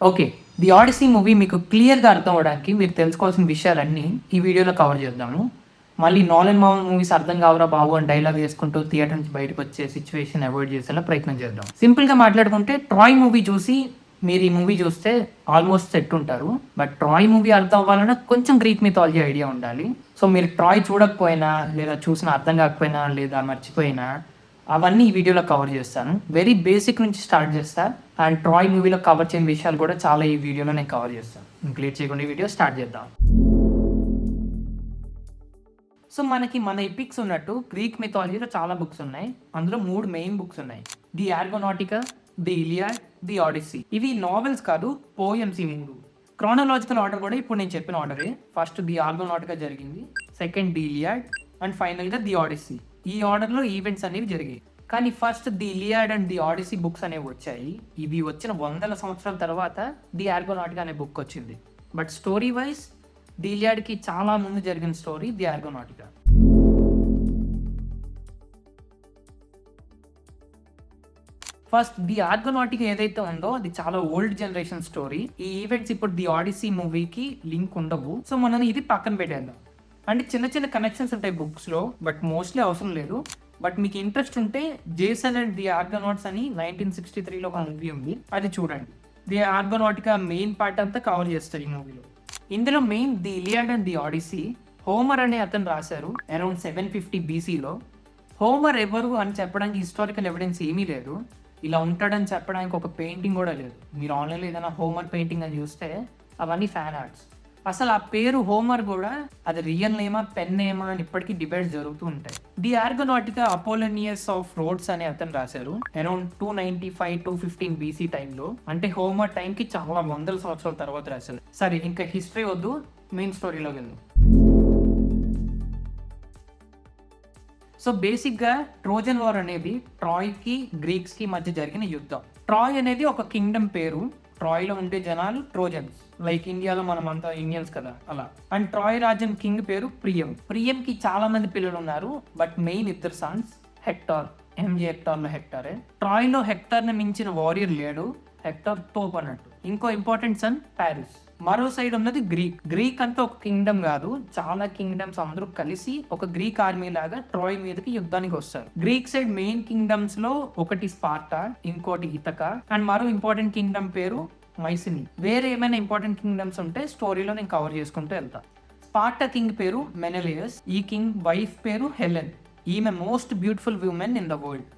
Okay. 'The Odyssey' movie మీకు క్లియర్‌గా అర్థం అవ్వడానికి మీరు తెలుసుకోవాల్సిన విషయాలన్నీ ఈ వీడియోలో కవర్ చేద్దాము. మళ్ళీ 'నోలన్ మామ' మూవీస్ అర్థం కావురా బాబు అని డైలాగ్ వేసుకుంటూ థియేటర్ నుంచి బయటకొచ్చే సిట్యుయేషన్ అవాయిడ్ చేసేలా ప్రయత్నం చేద్దాం. సింపుల్‌గా మాట్లాడుకుంటే 'ట్రాయ్' మూవీ చూసి మీరు ఈ మూవీ చూస్తే ఆల్మోస్ట్ సెట్ ఉంటారు. బట్ 'ట్రాయ్' మూవీ అర్థం అవ్వాలన్నా కొంచెం గ్రీక్ మిథాలజీ ఐడియా ఉండాలి. సో మీరు 'ట్రాయ్' చూడకపోయినా లేదా చూసినా అర్థం కాకపోయినా లేదా మర్చిపోయినా అవన్నీ ఈ వీడియోలో కవర్ చేస్తాను. వెరీ బేసిక్ నుంచి స్టార్ట్ చేస్తా. అండ్ 'ట్రాయ్' మూవీలో కవర్ చేయని విషయాలు కూడా చాలా ఈ వీడియోలో నేను కవర్ చేస్తాను. ఇంక లేట్ చేయకుండా ఈ వీడియో స్టార్ట్ చేద్దాం. సో మనకి మన ఎపిక్స్ ఉన్నట్టు గ్రీక్ మిథాలజీలో చాలా బుక్స్ ఉన్నాయి. అందులో 3 మెయిన్ బుక్స్ ఉన్నాయి. 'The Argonautica', 'the Iliad', 'the Odyssey'. ఇవి నావెల్స్ కాదు, పోయమ్స్ ఈ 3. క్రానలాజికల్ ఆర్డర్ కూడా ఇప్పుడు నేను చెప్పిన ఆర్డరే. ఫస్ట్ 'ది ఆర్గోనాటికా' జరిగింది, సెకండ్ 'ది ఇలియాడ్' అండ్ ఫైనల్‌గా 'ది ఆడిస్సీ'. ఈ ఆర్డర్‌లో ఈవెంట్స్ అనేవి జరిగాయి. కానీ first 'the Iliad' and 'the Odyssey' books అనేవి వచ్చాయి. ఇవి వచ్చిన వందల సంవత్సరాల తర్వాత 'ది ఆర్గోనాటికా' అనే బుక్ వచ్చింది. బట్ స్టోరీ వైజ్ 'ది ఇలియాడ్‌కి చాలా ముందు జరిగిన స్టోరీ 'ది ఆర్గోనాటికా'. ఫస్ట్ 'ది ఆర్గోనాటికా' ఏదైతే ఉందో అది చాలా ఓల్డ్ జనరేషన్ స్టోరీ. ఈ ఈవెంట్స్ ఇప్పుడు 'ది ఆడిస్సీ' మూవీకి లింక్ ఉండవు. సో మనం ఇది పక్కన పెట్టేద్దాం. అంటే చిన్న చిన్న కనెక్షన్స్ ఉంటాయి బుక్స్లో, బట్ మోస్ట్లీ అవసరం లేదు. బట్ మీకు ఇంట్రెస్ట్ ఉంటే 'జేసన్ అండ్ ది ఆర్గనాట్స్' అని 1963లో ఒక మూవీ ఉంది, అది చూడండి. 'ది ఆర్గనాటికా' మెయిన్ పార్ట్ అంతా కవర్ చేస్తారు ఈ మూవీలో. ఇందులో main 'the Iliad and the Odyssey' Homer అనే అతను రాశారు అరౌండ్ 750 BCలో. హోమర్ ఎవరు అని చెప్పడానికి హిస్టారికల్ ఎవిడెన్స్ ఏమీ లేదు. ఇలా ఉంటాడని చెప్పడానికి ఒక పెయింటింగ్ కూడా లేదు. మీరు ఆన్లైన్లో ఏదైనా హోమర్ పెయింటింగ్ అని చూస్తే అవన్నీ ఫ్యాన్ ఆర్ట్స్. అసలు ఆ పేరు హోమర్ కూడా అది రియల్ నేమా పెన్ నేమా అని ఇప్పటికీ డిబేట్స్ జరుగుతూ ఉంటాయి. 'ది ఆర్గనాటికా' అపోలోనియస్ ఆఫ్ రోడ్స్ అనే అతను రాశారు అరౌండ్ 295-215 BC టైంలో. అంటే హోమర్ టైంకి చాలా వందల సంవత్సరాల తర్వాత రాశారు. సరే, ఇంకా హిస్టరీ వద్దు, మెయిన్ స్టోరీలోకి వెళ్దాం. సో బేసిక్గా ట్రోజన్ వార్ అనేది ట్రాయ్కి గ్రీక్స్కి మధ్య జరిగిన యుద్ధం. ట్రాయ్ అనేది ఒక కింగ్డమ్ పేరు. ట్రాయ్లో ఉండే జనాలు ట్రోజన్స్. లైక్ ఇండియాలో మనం అంతా ఇండియన్స్ కదా, అలా. అండ్ ట్రాయ్ రాజ్యం కింగ్ పేరు ప్రియంకి చాలా మంది పిల్లలు ఉన్నారు. బట్ మెయిన్ ఇద్దరు సన్స్, హెక్టార్, హెక్టార్లో హెక్టారే. ట్రాయ్లో హెక్టార్ని మించిన వారియర్ లేడు. హెక్టార్ తోపు అన్నట్టు. ఇంకో ఇంపార్టెంట్ సన్ ప్యారిస్. మరో సైడ్ ఉన్నది గ్రీక్ అంతా ఒక కింగ్డమ్ కాదు, చాలా కింగ్డమ్స్ అందరూ కలిసి ఒక గ్రీక్ ఆర్మీ లాగా ట్రాయ్ మీదకి యుద్ధానికి వస్తారు. గ్రీక్ సైడ్ మెయిన్ కింగ్డమ్స్ లో ఒకటి స్పార్టా, ఇంకోటి ఇతకా అండ్ మరో ఇంపార్టెంట్ కింగ్డమ్ పేరు మైసిని. వేరే ఏమైనా ఇంపార్టెంట్ కింగ్డమ్స్ ఉంటే స్టోరీలో నేను కవర్ చేసుకుంటూ వెళ్తా. స్పార్టా కింగ్ పేరు మెనలియస్. ఈ కింగ్ వైఫ్ పేరు హెలెన్. ఈమె most beautiful women in the world.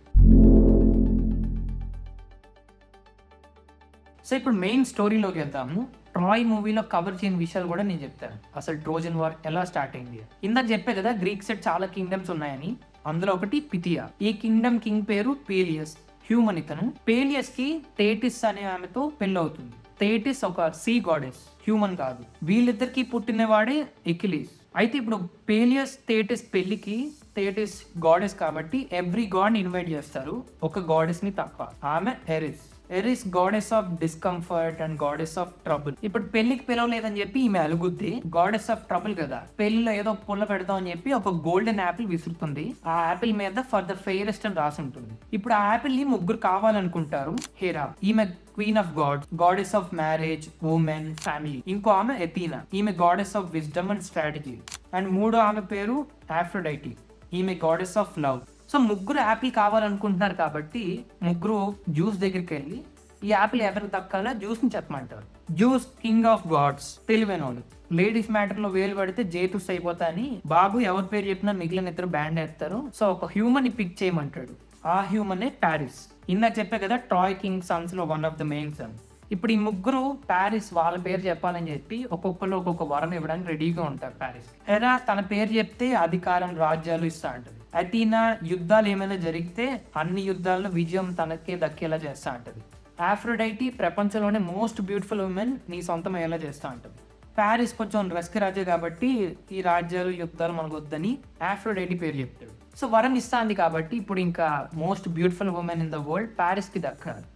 So ఇప్పుడు మెయిన్ స్టోరీలోకి వెళ్తాము. ట్రాయ్ మూవీలో కవర్ చేయని విషయాలు కూడా నేను చెప్తాను. అసలు ట్రోజన్ వార్ ఎలా స్టార్ట్ అయింది. ఇందాక చెప్పే కదా గ్రీక్ సైడ్ చాలా కింగ్డమ్స్ ఉన్నాయని. అందులో ఒకటి పిథియా. ఈ కింగ్డమ్ కింగ్ పేరు పేలియస్, హ్యూమన్ ఇతను. పేలియస్ కి థేటిస్ అనే ఆమెతో పెళ్ళవుతుంది. థేటిస్ ఒక సీ గాడెస్, హ్యూమన్ కాదు. వీళ్ళిద్దరికి పుట్టినవాడే ఎకిలీస్. అయితే ఇప్పుడు పేలియస్ థేటిస్ పెళ్లికి థేటిస్ గాడెస్ కాబట్టి ఎవ్రీ గాడ్ ని ఇన్వైట్ చేస్తారు, ఒక గాడెస్ ని తప్ప. ఆమె Eris goddess of discomfort and goddess of trouble. ఇప్పుడు పెళ్లికి పిలవలేదని చెప్పి ఈమె అలుగుద్ది. గాడెస్ ఆఫ్ ట్రబుల్ కదా, పెళ్లిలో ఏదో పుల్ల పెడదాం అని చెప్పి ఒక గోల్డెన్ యాపిల్ విసురుతుంది. ఆ యాపిల్ మీద ఫర్ ద ఫెయిరెస్ట్ అని రాసి ఉంటుంది. ఇప్పుడు ఆ యాపిల్ ని ముగ్గురు కావాలనుకుంటారు. హేరా, ఈమె queen of gods, goddess of marriage, women, family. ఇంకో ఆమె ఎథీనా, ఈమె goddess of wisdom and strategy. And మూడో ఆమె పేరు ఆఫ్రోడైటీ, ఈమె గాడెస్ ఆఫ్ లవ్. సో ముగ్గురు యాపిల్ కావాలనుకుంటున్నారు కాబట్టి ముగ్గురు జ్యూస్ దగ్గరికి వెళ్ళి ఈ యాపిల్ ఎవరికి దక్కాలో జ్యూస్ ని చెప్పమంటారు. జ్యూస్ కింగ్ ఆఫ్ గాడ్స్, తెలివైనోడు. లేడీస్ మ్యాటర్ లో వేలు పడితే జేతుస్ అయిపోతా అని బాబు ఎవరి పేరు చెప్పినా మిగిలిన ఇద్దరు బ్యాండ్ వేస్తారు. సో ఒక హ్యూమన్ ని పిక్ చేయమంటాడు. ఆ హ్యూమన్ ప్యారిస్. ఇందాక చెప్పే కదా ట్రాయ్ కింగ్ సన్స్ లో one of the main son. ఇప్పుడు ఈ ముగ్గురు ప్యారిస్ వాళ్ళ పేరు చెప్పాలని చెప్పి ఒక్కొక్కరు ఒక్కొక్క వరం ఇవ్వడానికి రెడీగా ఉంటారు. ప్యారిస్ హెరా తన పేరు చెప్తే అధికారం, రాజ్యాలు ఇస్తా అంటది. అథీనా యుద్ధాలు ఏమైనా జరిగితే అన్ని యుద్ధాల్లో విజయం తనకే దక్కేలా చేస్తా అంటది. ఆఫ్రోడైటీ ప్రపంచంలోనే మోస్ట్ బ్యూటిఫుల్ ఉమెన్ నీ సొంతం అయ్యేలా చేస్తా అంటది. ప్యారిస్ కొంచెం రస్క్ రాజే కాబట్టి ఈ రాజ్యాలు యుద్ధాలు మనకు వద్దని ఆఫ్రోడైటీ పేరు చెప్తాడు. సో వరం ఇస్తాంది కాబట్టి ఇప్పుడు ఇంకా most beautiful women in the world Paris కి దక్కాలి.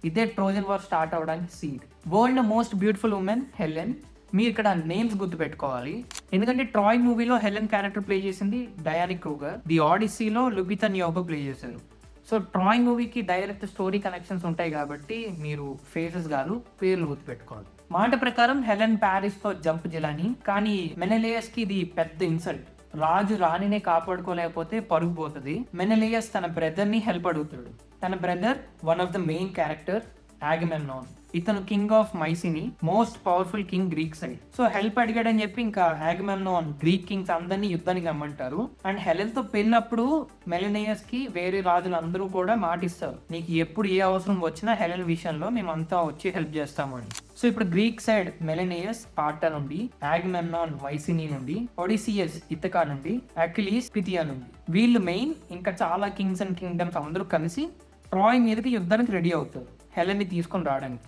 ఇదే ట్రోజన్ వార్ స్టార్ట్ అవడానికి seed. World most beautiful women Helen. మీరు ఇక్కడ నేమ్స్ గుర్తుపెట్టుకోవాలి, ఎందుకంటే ట్రాయ్ మూవీలో హెలెన్ క్యారెక్టర్ ప్లే చేసింది డయానా క్రూగర్. ది ఆడిస్సీలో లుబితా న్యోగో ప్లే చేశారు. సో ట్రాయ్ మూవీకి డైరెక్ట్ స్టోరీ కనెక్షన్స్ ఉంటాయి కాబట్టి మీరు ఫేసెస్ కాదు పేర్లు గుర్తుపెట్టుకోవాలి. మాట ప్రకారం హెలెన్ ప్యారిస్ తో జంప్ చేయాలని, కానీ మెనెలియస్ కి ఇది పెద్ద ఇన్సల్ట్. రాజు రాణినే కాపాడుకోలేకపోతే పరుగు పోతుంది. మెనెలియస్ తన బ్రదర్ ని హెల్ప్ అడుగుతాడు. తన brother one of the main character Agamemnon. ఇతను king of Mycenae, most powerful king Greek side. So help అడిగాడని చెప్పి ఇంకా ఆగమెమ్నాన్ గ్రీక్ కింగ్స్ అందరినీ యుద్ధానికి రమ్మంటారు. అండ్ హెలెన్ తో పెళ్ళినప్పుడు మెలనియస్ కి వేరే రాజులు అందరూ కూడా మాటిస్తారు, నీకు ఎప్పుడు ఏ అవసరం వచ్చినా హెలెన్ విషయంలో మేమంతా వచ్చి హెల్ప్ చేస్తాము అని. సో ఇప్పుడు గ్రీక్ సైడ్ మెలనియస్ స్పార్టా నుండి, ఆగమెమ్నాన్ మైసిని నుండి, ఒడిసియస్ ఇథకా నుండి, అకిలీస్ పిథియా నుండి, వీళ్ళు మెయిన్. ఇంకా చాలా కింగ్స్ అండ్ కింగ్డమ్స్ అందరూ కలిసి ట్రాయ్ మీదకి యుద్ధానికి రెడీ అవుతారు హెలెన్ ని తీసుకొని రావడానికి.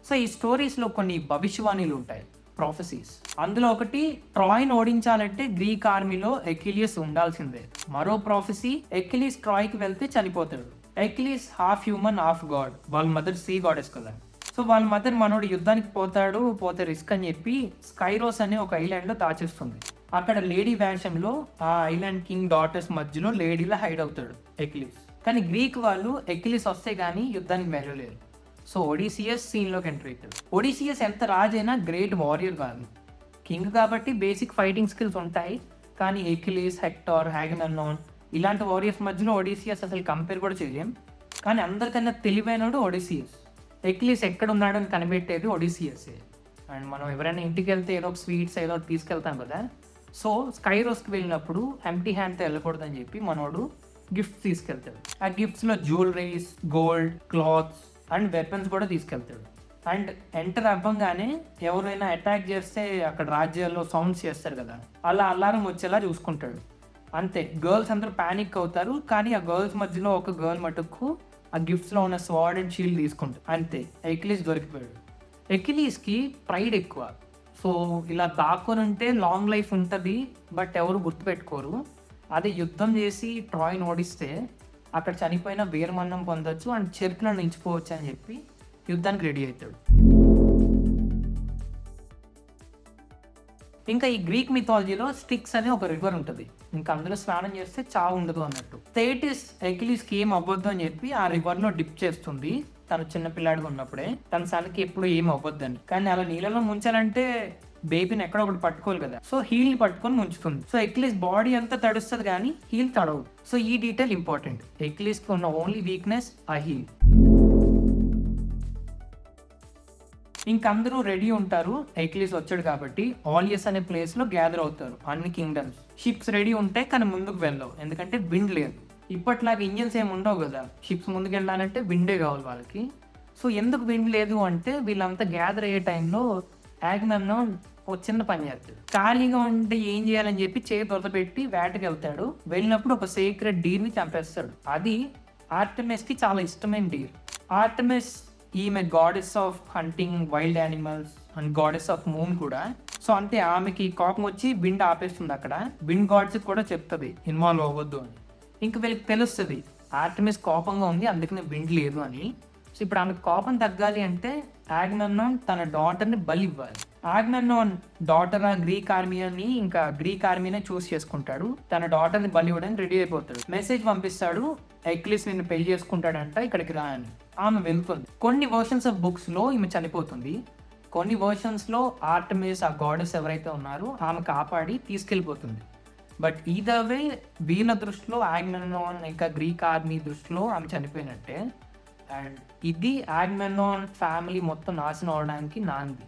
సో ఈ స్టోరీస్ లో కొన్ని భవిష్యవాణిలు ఉంటాయి, ప్రాఫెసీస్. అందులో ఒకటి, ట్రాయ్ని ఓడించాలంటే గ్రీక్ ఆర్మీలో ఎకిలియస్ ఉండాల్సిందే. మరో ప్రాఫెసీ, ఎకిలీస్ ట్రాయ్ కి వెళ్తే చనిపోతాడు. ఎకిలీస్ హాఫ్ హ్యూమన్ హాఫ్ గాడ్, వాళ్ళ మదర్ సీ గాడెస్ కదా. సో వాళ్ళ మదర్ మనోడు యుద్ధానికి పోతే రిస్క్ అని చెప్పి స్కైరోస్ అనే ఒక ఐలాండ్ లో దాచేస్తుంది. అక్కడ లేడీ వేషంలో ఆ ఐలాండ్ కింగ్ డాటర్స్ మధ్యలో లేడీలా హైడ్ అవుతాడు ఎకిలీస్. కానీ గ్రీక్ వాళ్ళు ఎకిలీస్ వస్తే గానీ యుద్ధానికి వెళ్ళలేరు. సో ఒడిసియస్ సీన్లోకి ఎంటర్ అవుతాడు. ఒడిసియస్ ఎంత రాజైనా గ్రేట్ వారియర్ కాదు, కింగ్ కాబట్టి బేసిక్ ఫైటింగ్ స్కిల్స్ ఉంటాయి. కానీ ఎకిలీస్, హెక్టార్, ఆగమెమ్నాన్ ఇలాంటి వారియర్స్ మధ్యలో ఒడిసియస్ అసలు కంపేర్ కూడా చేయలేం. కానీ అందరికన్నా తెలివైనడు ఒడిసియస్. ఎకిలీస్ ఎక్కడ ఉన్నాడు అని కనిపెట్టేది ఒడిసియసే. అండ్ మనం ఎవరైనా ఇంటికి వెళ్తే ఏదో ఒక స్వీట్స్ ఏదో తీసుకెళ్తాం కదా. సో స్కైరోస్కి వెళ్ళినప్పుడు ఎంప్టీ హ్యాండ్తో వెళ్ళకూడదని చెప్పి మనోడు గిఫ్ట్స్ తీసుకెళ్తాడు. ఆ గిఫ్ట్స్లో jewelleries, gold, clothes and weapons కూడా తీసుకెళ్తాడు. అండ్ ఎంటర్ అవ్వగానే ఎవరైనా అటాక్ చేస్తే అక్కడ రాజ్యాల్లో సౌండ్స్ చేస్తారు కదా, అలా అలారం వచ్చేలా చూసుకుంటాడు. అంతే, గర్ల్స్ అందరూ ప్యానిక్ అవుతారు. కానీ ఆ గర్ల్స్ మధ్యలో ఒక గర్ల్ మటుకు ఆ గిఫ్ట్స్లో ఉన్న స్వార్డ్ అండ్ షీల్డ్ తీసుకుంటాడు. అంతే, ఎకిలీస్ దొరికిపోయాడు. ఎకిలీస్కి ప్రైడ్ ఎక్కువ. సో ఇలా దాక్కొని ఉంటే లాంగ్ లైఫ్ ఉంటుంది, బట్ ఎవరు గుర్తుపెట్టుకోరు. అదే యుద్ధం చేసి ట్రాయ్ని ఓడిస్తే అక్కడ చనిపోయిన వీరమరణం పొందొచ్చు అండ్ చరిత్రను నిలిచిపోవచ్చు అని చెప్పి యుద్ధానికి రెడీ అవుతాడు. ఇంకా ఈ గ్రీక్ మిథాలజీలో స్టిక్స్ అనే ఒక రివర్ ఉంటుంది. ఇంకా అందులో స్నానం చేస్తే చావు ఉండదు అన్నట్టు. థేటిస్ ఎకిలీస్కి ఏం అవ్వద్దు అని చెప్పి ఆ రివర్లో డిప్ చేస్తుంది. తను చిన్నపిల్లాడిగా ఉన్నప్పుడే తన సన్కి ఎప్పుడు ఏం అవ్వద్దని. కానీ అలా నీళ్ళలో ముంచాలంటే బేబీని ఎక్కడ ఒకటి పట్టుకోవాలి కదా. సో హీల్ పట్టుకొని ముంచుతుంది. సో ఎకిలీస్ బాడీ అంతా తడుస్తుంది కానీ హీల్ తడవదు. సో ఈ డీటెయిల్ ఇంపార్టెంట్. ఎకిలీస్కి ఉన్న ఓన్లీ వీక్నెస్ ఆ హీల్. ఇంకందరూ రెడీ ఉంటారు. ఎకిలీస్ వచ్చాడు కాబట్టి ఆలియస్ అనే ప్లేస్ లో గ్యాదర్ అవుతారు అన్ని కింగ్డమ్స్. షిప్స్ రెడీ ఉంటాయి కానీ ముందుకు వెళ్ళవు, ఎందుకంటే విండ్ లేదు. ఇప్పట్లాగా ఇంజన్స్ ఏమి ఉండవు కదా, షిప్స్ ముందుకు వెళ్ళాలంటే విండే కావాలి వాళ్ళకి. సో ఎందుకు విండ్ లేదు అంటే వీళ్ళంతా గ్యాదర్ అయ్యే టైంలో ఆగమెమ్నాన్ ఒక చిన్న పని చేస్తాడు. ఖాళీగా ఉంటే ఏం చేయాలని చెప్పి చేయి దొరకపెట్టి వేటకి వెళ్తాడు. వెళ్ళినప్పుడు ఒక సీక్రెట్ డీర్ని చంపేస్తాడు. అది ఆర్టెమిస్కి చాలా ఇష్టమైన డీర్. ఆర్టెమిస్ ఈమె goddess of hunting wild animals and goddess of moon కూడా. సో అంటే ఆమెకి కోపం వచ్చి విండ్ ఆపేస్తుంది అక్కడ. విండ్ గాడ్స్ కూడా చెప్తుంది ఇన్వాల్వ్ అవ్వద్దు అని. ఇంక వీళ్ళకి తెలుస్తుంది ఆర్టెమిస్ కోపంగా ఉంది, అందుకనే విండ్ లేదు అని. సో ఇప్పుడు ఆమెకు కోపం తగ్గాలి అంటే ఆగమెమ్నాన్ తన డాటర్ని బలి ఇవ్వాలి. ఆగమెమ్నాన్ డాటర్ గ్రీక్ ఆర్మీ అని ఇంకా గ్రీక్ ఆర్మీనే చూస్ చేసుకుంటాడు. తన డాటర్ని బలి ఇవ్వడానికి రెడీ అయిపోతాడు. మెసేజ్ పంపిస్తాడు, ఎకిలీస్ నిన్ను పెళ్లి చేసుకుంటాడంట, ఇక్కడికి రా అని. ఆమె వెళ్తుంది. కొన్ని వర్షన్స్ ఆఫ్ బుక్స్ లో ఈమె చనిపోతుంది. కొన్ని వర్షన్స్ లో ఆర్టెమిస్ ఆ గాడెస్ ఎవరైతే ఉన్నారో ఆమె కాపాడి తీసుకెళ్ళిపోతుంది. బట్ ఈదర్ వే వీళ్ళ దృష్టిలో ఆగమెమ్నాన్ ఇంకా గ్రీక్ ఆర్మీ దృష్టిలో ఆమె చనిపోయినట్టే. అండ్ ఇది ఆగమెమ్నాన్ ఫ్యామిలీ మొత్తం నాశనం అవడానికి నాంది.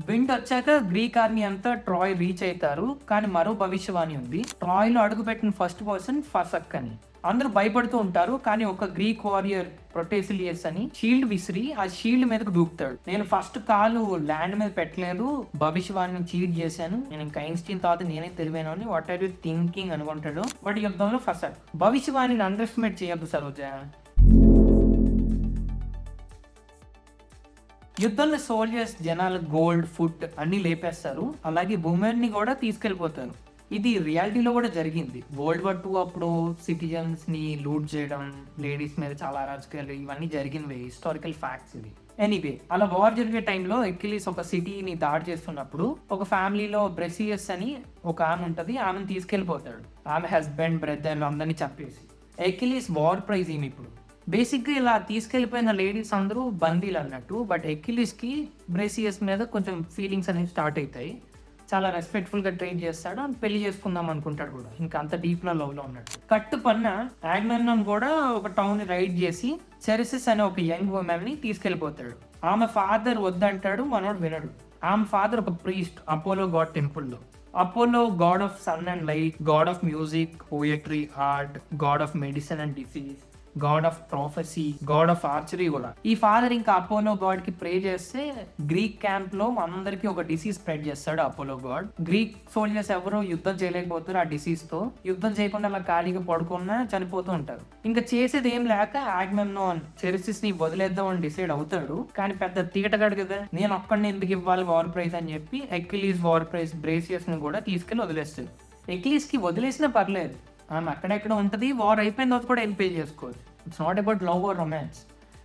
విండ్ వచ్చాక గ్రీక్ ఆర్మీ అంతా ట్రాయ్ రీచ్ అవుతారు. కానీ మరో భవిష్యవాణి ఉంది. ట్రాయ్ లో అడుగుపెట్టిన ఫస్ట్ పర్సన్ ఫసక్ అని. అందరూ భయపడుతూ ఉంటారు. కానీ ఒక గ్రీక్ వారియర్ ప్రొటేసిలియస్ అని షీల్డ్ విసిరి ఆ షీల్డ్ మీదకు దూకుతాడు. నేను ఫస్ట్ కాలు ల్యాండ్ మీద పెట్టలేదు, భవిష్యవాణిని చీట్ చేశాను, నేను ఇంకా ఐన్స్టీన్ తర్వాత నేనే తెలివాను అని వాట్ ఆర్ యూ థింకింగ్ అనుకుంటాడు. బట్ యుద్ధంలో ఫసక్. భవిష్యవాణిని అండర్ ఎస్టిమేట్ చేయొద్దు సరోజ. యుద్ధంలో సోల్జర్స్ జనాలు గోల్డ్, ఫుడ్ అన్ని లేపేస్తారు. అలాగే ఉమెన్ ని కూడా తీసుకెళ్లిపోతారు. ఇది రియాలిటీలో కూడా జరిగింది. వరల్డ్ వార్ 2 అప్పుడు సిటిజన్స్ ని లూట్ చేయడం, లేడీస్ మీద చాలా అరాచకాలు ఇవన్నీ జరిగినవి, హిస్టారికల్ ఫ్యాక్ట్స్ ఇవి. ఎనీవే అలా వార్ జరిగే టైంలో ఎక్కిలీస్ ఒక సిటీని దాడి చేస్తున్నప్పుడు ఒక ఫ్యామిలీలో బ్రెసియస్ అని ఒక ఆమె ఉంటది, ఆమెను తీసుకెళ్లిపోతాడు. ఆమె హస్బెండ్ బ్రదర్ అందరినీ చంపేసి. ఎక్కిలీస్ వార్ ప్రైజ్ ఏమి ఇప్పుడు బేసిక్గా ఇలా తీసుకెళ్లిపోయిన లేడీస్ అందరూ బందీలు అన్నట్టు. బట్ ఎక్కిలీస్కి బ్రెసియస్ మీద కొంచెం ఫీలింగ్స్ అనేవి స్టార్ట్ అవుతాయి. చాలా రెస్పెక్ట్ఫుల్గా ట్రీట్ చేస్తాడు అండ్ పెళ్లి చేసుకుందాం అనుకుంటాడు కూడా, ఇంకా అంత డీప్లో లవ్లో ఉన్నట్టు. కట్టు పన్న ఆగ్మెమ్నాన్ కూడా ఒక టౌన్ రైడ్ చేసి చెరిసిస్ అనే ఒక యంగ్ ఉమెన్ ని తీసుకెళ్లిపోతాడు. ఆమె ఫాదర్ వద్దంటాడు, మనోడు వినడు. ఆమె ఫాదర్ ఒక ప్రీస్ట్ అపోలో గాడ్ టెంపుల్లో. Apollo god of sun and light, god of music, poetry, art, god of medicine and disease, god of prophecy, god of archery కూడా. ఈ ఫాదర్ ఇంకా అపోలో గాడ్ కి ప్రే చేస్తే గ్రీక్ క్యాంప్ లో మనందరికి ఒక డిసీజ్ స్ప్రెడ్ చేస్తాడు అపోలో గాడ్. గ్రీక్ సోల్జర్స్ ఎవరు యుద్ధం చేయలేకపోతారు ఆ డిసీజ్ తో. యుద్ధం చేయకుండా అలా ఖాళీగా పడుకున్నా చనిపోతూ ఉంటారు. ఇంకా చేసేది ఏం లేక ఆగ్మెమ్నాన్ చెరిసిస్ ని వదిలేద్దాం అని డిసైడ్ అవుతాడు. కానీ పెద్ద తీటగాడు కదా, నేను ఒక్కడిని ఎందుకు ఇవ్వాలి వార్ ప్రైజ్ అని చెప్పి ఎక్కిలీస్ వార్ ప్రైజ్ బ్రేసియస్ ని కూడా తీసుకెళ్లి వదిలేస్తాడు. ఎక్కిలీస్ కి వదిలేసినా పర్లేదు, ఆమె అక్కడెక్కడ ఉంటుంది, వార్ అయిపోయిన తర్వాత కూడా ఎంపే చేసుకోవచ్చు. It's not about love or romance,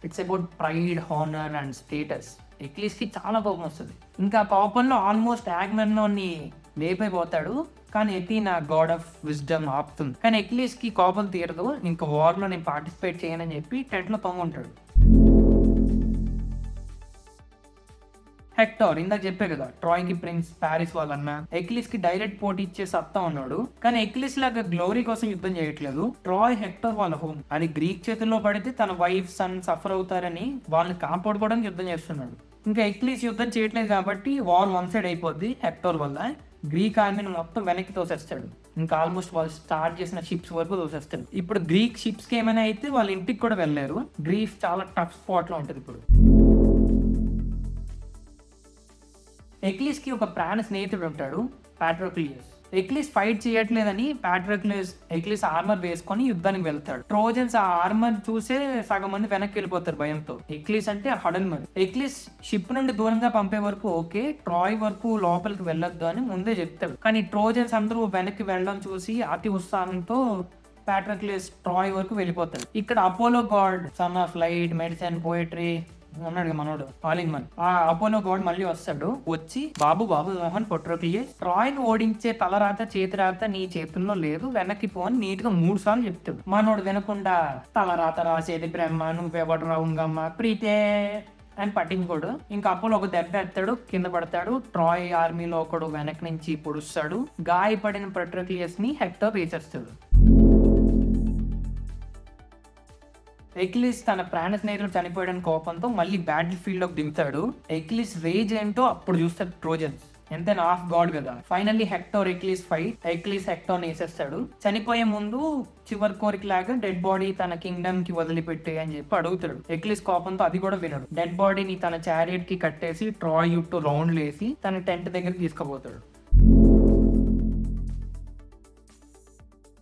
it's about pride, honour and status. ఎక్లీస్కి చాలా కోపం వస్తుంది. ఇంకా కోపంలో ఆల్మోస్ట్ ఆగ్మెమ్నాన్ని లేపైపోతాడు. కానీ ఎథీనా గాడ్ ఆఫ్ విజ్డమ్ ఆపుతుంది. కానీ ఎక్లీస్కి కోపం తీరదు. ఇంకా వార్లో నేను పార్టిసిపేట్ చేయనని చెప్పి టెంట్లో తొంగుంటాడు. హెక్టార్ ఇందాక చెప్పే కదా, ట్రాయ్ కి ప్రిన్స్, ప్యారిస్ వాళ్ళన్నా. ఎక్లిస్ కి డైరెక్ట్ పోటీ ఇచ్చే సత్తా ఉన్నాడు. కానీ ఎక్లిస్ లాగా గ్లోరీ కోసం యుద్ధం చేయట్లేదు. ట్రాయ్ హెక్టార్ వాళ్ళ హోమ్. అది గ్రీక్ చేతుల్లో పడితే తన వైఫ్ సన్ సఫర్ అవుతారని వాళ్ళని కాపాడుకోవడానికి యుద్ధం చేస్తున్నాడు. ఇంకా ఎక్లిస్ యుద్ధం చేయట్లేదు కాబట్టి వార్ వన్ సైడ్ అయిపోద్ది హెక్టార్ వల్ల. గ్రీక్ ఆర్మీని మొత్తం వెనక్కి తోసేస్తాడు. ఇంకా ఆల్మోస్ట్ వాళ్ళు స్టార్ట్ చేసిన షిప్స్ వరకు తోసేస్తాడు. ఇప్పుడు గ్రీక్ షిప్స్ కి ఏమైనా అయితే వాళ్ళ ఇంటికి కూడా వెళ్ళలేరు. గ్రీక్ చాలా టఫ్ స్పాట్ లో ఉంటది ఇప్పుడు. ఎక్లిస్ కి ఒక ప్రాణ స్నేహితుడు ఉంటాడు, పాట్రోక్లియస్. ఎక్లిస్ ఫైట్ చేయట్లేదని పాట్రోక్లియస్ ఎక్లిస్ ఆర్మర్ వేసుకొని యుద్ధానికి వెళ్తాడు. ట్రోజన్స్ ఆ ఆర్మర్ చూసే సగం మంది వెనక్కి వెళ్ళిపోతారు భయంతో. ఎక్లిస్ అంటే హడన్మర్. ఎక్లిస్ షిప్ నుండి దూరంగా పంపే వరకు ఓకే, ట్రాయ్ వరకు లోపలికి వెళ్ళొద్దు అని ముందే చెప్తాడు. కానీ ట్రోజన్స్ అందరూ వెనక్కి వెళ్ళడం చూసి అతి ఉత్సాహంతో పాట్రోక్లియస్ ట్రాయ్ వరకు వెళ్ళిపోతాడు. ఇక్కడ Apollo God, son of light, medicine, poetry ఉన్నాడు మనోడు, ఆల్ ఇన్ వన్. ఆ అపోలో గాడ్ మళ్ళీ వస్తాడు. వచ్చి బాబు మోహన్ పొట్రోక్లియస్, ట్రాయ్ ను ఓడించే తలరాత చేతిరాత నీ చేతుల్లో లేదు, వెనక్కి పో అని నీట్ గా 3 సార్లు చెప్తాడు. మనోడు వినకుండా తలరాత రాసేది బ్రహ్మ, నువ్వెవడు రావుంగమ్మ ప్రీతే అని పట్టించుకోడు. ఇంకా అపోలో ఒక దెబ్బ ఎత్తాడు, కింద పడతాడు. ట్రాయ్ ఆర్మీలో ఒకడు వెనక్ నుంచి పొడుస్తాడు. గాయపడిన పొట్రోక్లియస్ ని హెక్టార్ వేసేస్తాడు. ఎక్లిస్ తన ప్రాణ స్నేహితుడు చనిపోయాడని కోపంతో మళ్ళీ బ్యాటిల్ ఫీల్డ్ లోకి దిగుతాడు. ఎక్లిస్ రేజ్ ఏంటో అప్పుడు చూస్తాడు ట్రోజన్స్. ఎంతైనా ఆఫ్ గాడ్ కదా. Finally Hector Achilles fight. Achilles Hector వేసేస్తాడు. చనిపోయే ముందు చివరి కోరిక లాగా డెడ్ బాడీ తన కింగ్డమ్ కి వదిలిపెట్టే అని చెప్పి అడుగుతాడు. ఎక్లిస్ కోపంతో అది కూడా వినడు. డెడ్ బాడీని తన చారియట్ కి కట్టేసి ట్రాయ్ చుట్టూ రౌండ్లు వేసి తన టెంట్ దగ్గరికి తీసుకుపోతాడు.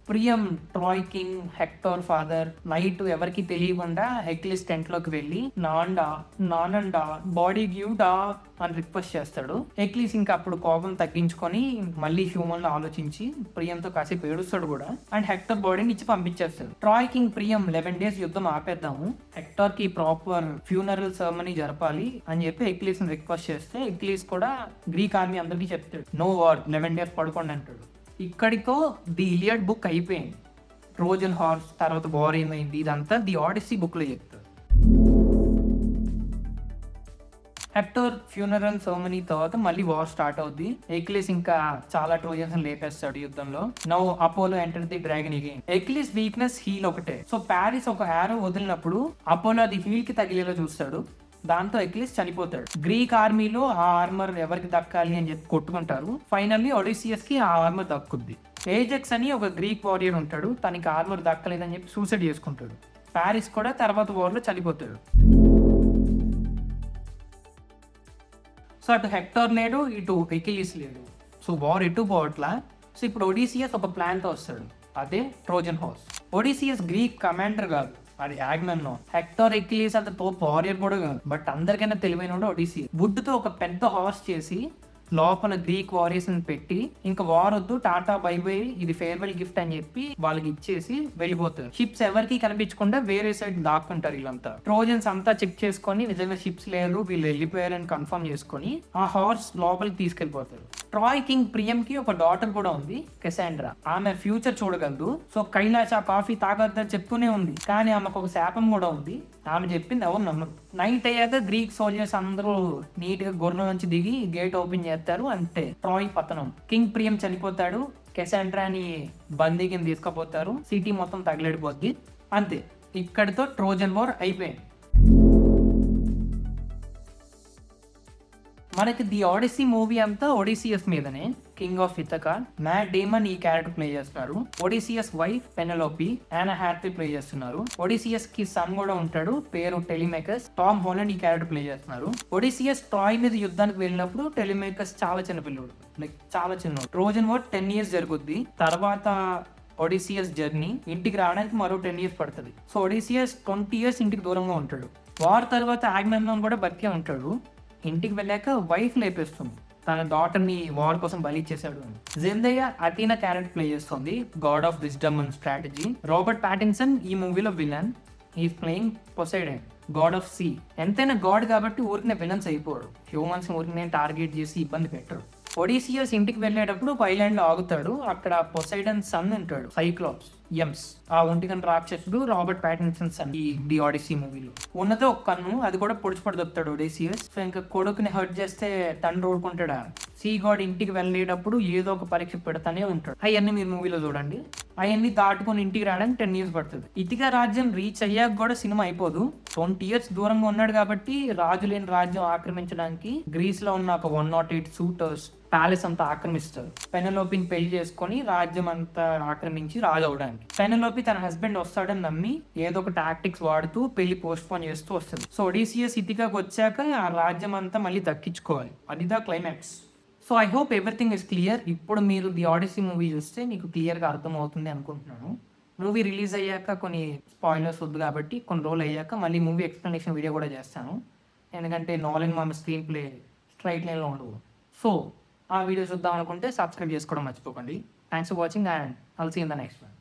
Priam, Troy king, Hector father night ఎవరికి తెలియకుండా ఎక్లిస్ టెంట్ లోకి వెళ్ళి నానండా బాడీ గివ్ డా అని రిక్వెస్ట్ చేస్తాడు. ఎక్లిస్ ఇంకా అప్పుడు కోపం తగ్గించుకొని మళ్ళీ హ్యూమన్ లో ఆలోచించి ప్రియంతో కాసేపు ఏడుస్తాడు కూడా. అండ్ హెక్టార్ బాడీని ఇచ్చి పంపించేస్తాడు. ట్రాయ్ కింగ్, ప్రియం 11 days యుద్ధం ఆపేద్దాము, హెక్టార్ కి ప్రాపర్ ఫ్యూనరల్ సెరమనీ జరపాలి అని చెప్పి ఎక్లిస్ ని రిక్వెస్ట్ చేస్తే ఎక్లిస్ కూడా గ్రీక్ ఆర్మీ అందరికీ చెప్తాడు, నో వార్, 11 days పడుకోండి అంటాడు. ఇక్కడితో ది ఇలియడ్ బుక్ అయిపోయింది. ట్రోజన్ హార్స్ తర్వాత వార్ ఏమైంది ఇదంతా ది ఆడిసీ బుక్ లో చెప్తారు. హెక్టార్ ఫ్యూనరల్ సెరమనీ తర్వాత మళ్ళీ వార్ స్టార్ట్ అవుద్ది. ఎక్లిస్ ఇంకా చాలా ట్రోజన్స్ లేపేస్తాడు యుద్ధంలో. Now Apollo enter the dragon again. Achilles weakness heel ఒకటే. సో ప్యారిస్ ఒక యారో వదిలినప్పుడు అపోలో అది హీల్ కి తగిలేలా చూస్తాడు. దాంతో ఎక్లిస్ చనిపోతాడు. గ్రీక్ ఆర్మీలో ఆ ఆర్మర్ ఎవరికి దక్కాలి అని చెప్పి కొట్టుకుంటారు. ఫైనల్లీ ఒడిసియస్ కి ఆ ఆర్మర్ దక్కుద్ది. ఏజెక్స్ అని ఒక గ్రీక్ వారియర్ ఉంటాడు, తనకి ఆర్మర్ దక్కలేదని చెప్పి సూసైడ్ చేసుకుంటాడు. ప్యారిస్ కూడా తర్వాత వార్ లో చనిపోతాడు. సో అటు హెక్టార్ లేడు, ఇటు ఎకిలిస్ లేడు. సో వార్ ఎటు పోవట్లా. సో ఇప్పుడు ఒడిసియస్ ఒక ప్లాన్ తో వస్తాడు, అదే Trojan horse. Odysseus Greek commander కాదు, అది ఆగ్మెమ్నాన్. హెక్టార్ ఎకిలిస్ అంత తోపు వారియర్ కూడా కాదు, బట్ అందరికైనా తెలివైన ఒడిసియస్. వుడ్ తో ఒక పెద్ద హార్స్ చేసి లోపల గ్రీక్ వారియర్స్ ని పెట్టి ఇంకా వార్ వద్దు, టాటా బై బై, ఇది ఫేర్వెల్ గిఫ్ట్ అని చెప్పి వాళ్ళకి ఇచ్చేసి వెళ్ళిపోతారు. షిప్స్ ఎవరికి కనిపించకుండా వేరే సైడ్ దాక్కుంటారు వీళ్ళంతా. ట్రోజన్స్ అంతా చెక్ చేసుకొని నిజంగా షిప్స్ లేరు, వీళ్ళు వెళ్ళిపోయారని కన్ఫర్మ్ చేసుకొని ఆ హార్స్ లోపలికి తీసుకెళ్లిపోతారు. ట్రాయ్ కింగ్ ప్రియం కి ఒక డాటర్ కూడా ఉంది, కెసాండ్రా. ఆమె ఫ్యూచర్ చూడగలదు. సో కైలాష్ ఆ కాఫీ తాగొద్దని చెప్తూనే ఉంది, కానీ ఆమెకు ఒక శాపం కూడా ఉంది. ఆమె చెప్పింది ఎవరు నమ్మరు. నైట్ అయ్యాక గ్రీక్ సోల్జర్స్ అందరూ నీట్ గా గొర్రెల నుంచి దిగి గేట్ ఓపెన్ చేస్తారు. అంతే, ట్రాయ్ పతనం. కింగ్ ప్రియం చనిపోతాడు, కెసాండ్రాని బందీ కింద తీసుకుపోతారు, సిటీ మొత్తం తగిలడిపోద్ది. అంతే, ఇక్కడితో ట్రోజన్ వార్ అయిపోయింది. మనకి ది ఆడిసీ మూవీ అంతా ఒడిసియస్ మీదనే. కింగ్ ఆఫ్ ఇథకా, మ్యాట్ డేమన్ ఈ క్యారెక్టర్ ప్లే చేస్తున్నారు. Odysseus wife పెనెలోపి, Yana Hathway play చేస్తున్నారు. ఒడిసియస్ కి సన్ కూడా ఉంటాడు, పేరు టెలిమేకస్. టామ్ హాలండ్ ఈ క్యారెక్టర్ ప్లే చేస్తున్నారు. ఒడిసియస్ ట్రాయ్ మీద యుద్ధానికి వెళ్ళినప్పుడు టెలిమేకస్ చాలా చిన్న పిల్లడు, లైక్ చాలా చిన్న. ట్రోజన్ వార్ 10 years జరుగుద్ది. తర్వాత ఒడిసియస్ జర్నీ ఇంటికి రావడానికి మరో 10 years పడుతుంది. సో ఒడిసియస్ 20 years ఇంటికి దూరంగా ఉంటాడు. వార్ తర్వాత ఆగ్మెమ్నాన్ కూడా బతికే ఉంటాడు. ఇంటికి వెళ్ళాక వైఫ్ లేపేస్తుంది, తన డాటర్ ని వార్ కోసం బలి ఇచ్చేసాడు అని. జెందయ్య అథీనా క్యారెక్టర్ ప్లే చేస్తుంది, god of wisdom and strategy. Robert Pattinson ఈ మూవీలో villain, is playing Poseidon, god of sea. ఎంతైనా గాడ్ కాబట్టి ఊరికనే విలన్స్ అయిపోడు, హ్యూమన్స్ ఊరికనే టార్గెట్ చేసి ఇబ్బంది పెట్టరు. ఒడిసియస్ ఇంటికి వెళ్ళేటప్పుడు ఒక ఐలాండ్ లో ఆగుతాడు. అక్కడ పొసైడన్ సన్ ఉంటాడు, సైక్లాప్స్, యమ్స్. ఆ ఒంటికన్ రాక్షసుడు రాబర్ట్ ప్యాటిన్సన్ సన్ ఈ ది ఆడిసీ మూవీలో. ఉన్నదే ఒక కన్ను, అది కూడా పొడిచిపడి దొరుకుతాడు ఒడిసియస్. సో ఇంకా కొడుకుని హర్ట్ చేస్తే తండ్రి ఓడుకుంటాడా. సీ గాడ్ ఇంటికి వెళ్ళేటప్పుడు ఏదో ఒక పరీక్ష పెడతానే ఉంటాడు. అవన్నీ మీరు మూవీలో చూడండి. అవన్నీ దాటుకొని ఇంటికి రావడానికి 10 years పడుతుంది. ఇతిక రాజ్యం రీచ్ అయ్యాక కూడా సినిమా అయిపోదు. 20 years దూరంగా ఉన్నాడు కాబట్టి రాజు లేని రాజ్యం ఆక్రమించడానికి గ్రీస్ లో ఉన్న ఒక 108 సూటర్స్ ప్యాలెస్ అంతా ఆక్రమిస్తారు. పెనెలోపిని పెళ్లి చేసుకొని రాజ్యం అంతా ఆక్రమించి రాజు అవడానికి. పెనెలోపి తన హస్బెండ్ వస్తాడని నమ్మి ఏదో ఒక టాక్టిక్స్ వాడుతూ పెళ్లి పోస్ట్ పోన్ చేస్తూ వస్తుంది. సో ఒడిసియస్ ఇతికాకి వచ్చాక ఆ రాజ్యం అంతా మళ్ళీ దక్కించుకోవాలి. అది the climax. So I hope everything is clear. ఇప్పుడు మీరు ది ఆడిసీ మూవీ చూస్తే మీకు క్లియర్గా అర్థమవుతుంది అనుకుంటున్నాను. మూవీ రిలీజ్ అయ్యాక కొన్ని స్పాయిలర్స్ వద్దు కాబట్టి కొన్ని రోజులు అయ్యాక మళ్ళీ మూవీ ఎక్స్ప్లెనేషన్ వీడియో కూడా చేస్తాను. ఎందుకంటే నాలెడ్జ్ మా స్క్రీన్ ప్లే స్ట్రైట్ లైన్లో ఉండవు. సో ఆ వీడియో చూద్దాం అనుకుంటే సబ్స్క్రైబ్ చేసుకోవడం మర్చిపోకండి. Thanks for watching and I'll see in the next one.